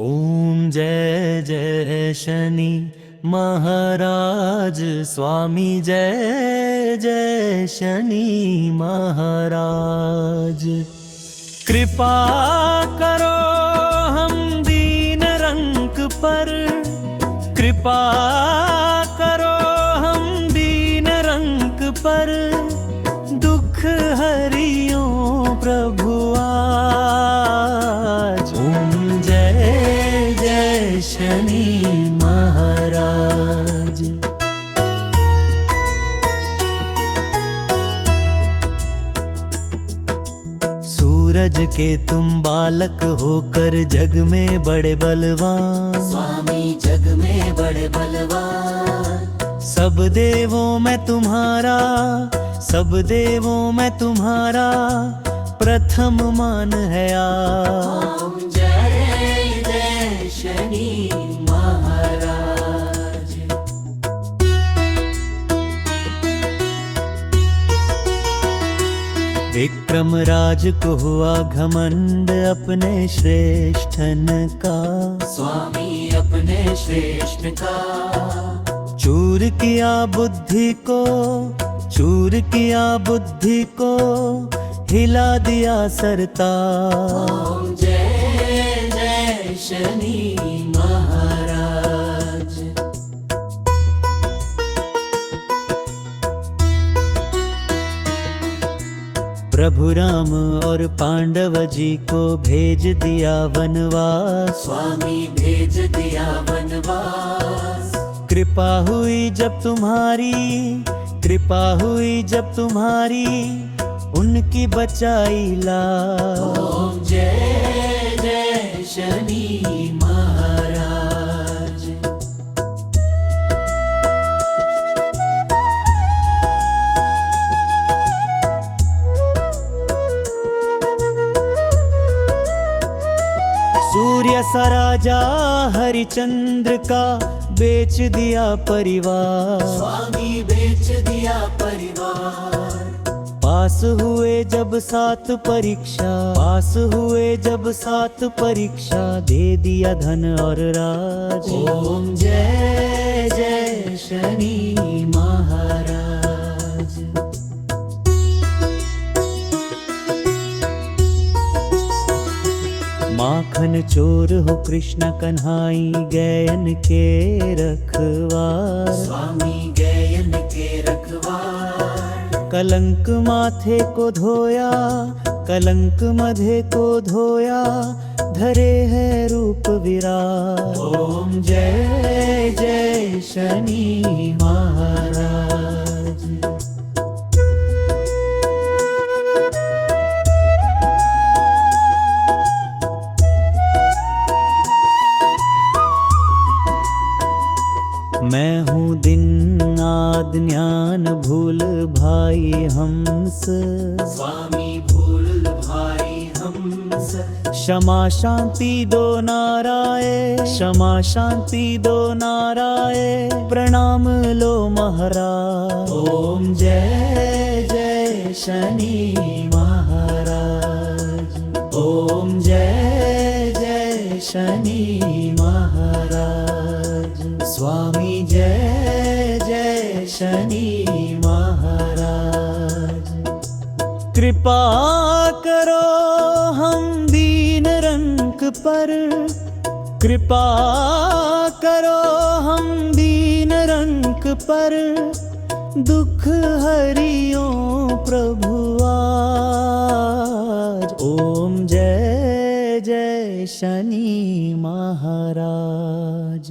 ओम जय जय शनि महाराज स्वामी, जय जय शनि महाराज। कृपा करो हम दीन रंक पर, कृपा करो हम दीन रंक पर, दुख हरियो प्रभु आज। ओम जय जय शनि महाराज। सूरज के तुम बालक होकर जग में बड़े बलवान, स्वामी जग में बड़े बलवान। सब देवों में तुम्हारा, सब देवों में तुम्हारा प्रथम मान है आज। ओम जय जय शनि महाराज। विक्रम राज को हुआ घमंड अपने श्रेष्ठन का, स्वामी अपने श्रेष्ठ का। चूर किया बुद्धि को, चूर किया बुद्धि को, हिला दिया सरता। ओम जय जय शनि महाराज। प्रभु राम और पांडव जी को भेज दिया वनवास, स्वामी भेज दिया वनवास। कृपा हुई जब तुम्हारी, कृपा हुई जब तुम्हारी, उनकी बचाई लाज। ओम जय जय शनि महाराज। सूर्य सा राजा हरिचंद्र का बेच दिया परिवार, स्वामी बेच दिया परिवार। पास हुए जब 7 परीक्षा, पास हुए जब 7 परीक्षा, दे दिया धन और राज। ओम जय जय शनि महाराज। माखन चोर हो कृष्ण कन्हाई, गैयन के रखवार, स्वामी गैयन के रखवार। कलंक माथे को धोया, कलंक मधे को धोया, धरे है रूप विराट। ओम जय जय शनि महाराज। मैं हूँ दिन आद ज्ञान भूल भाई हंस, स्वामी भूल भाई हंस। क्षमा शांति दो नाराय, क्षमा शांति दो नाराय, प्रणाम लो महाराज। ओम जय जय शनि महाराज। ओम जय जय शनि महाराज। स्वामी जय जय शनि महाराज। कृपा करो हम दीन रंक पर, कृपा करो हम दीन रंक पर, दुख हरियो प्रभु आज। ओम जय जय शनि महाराज।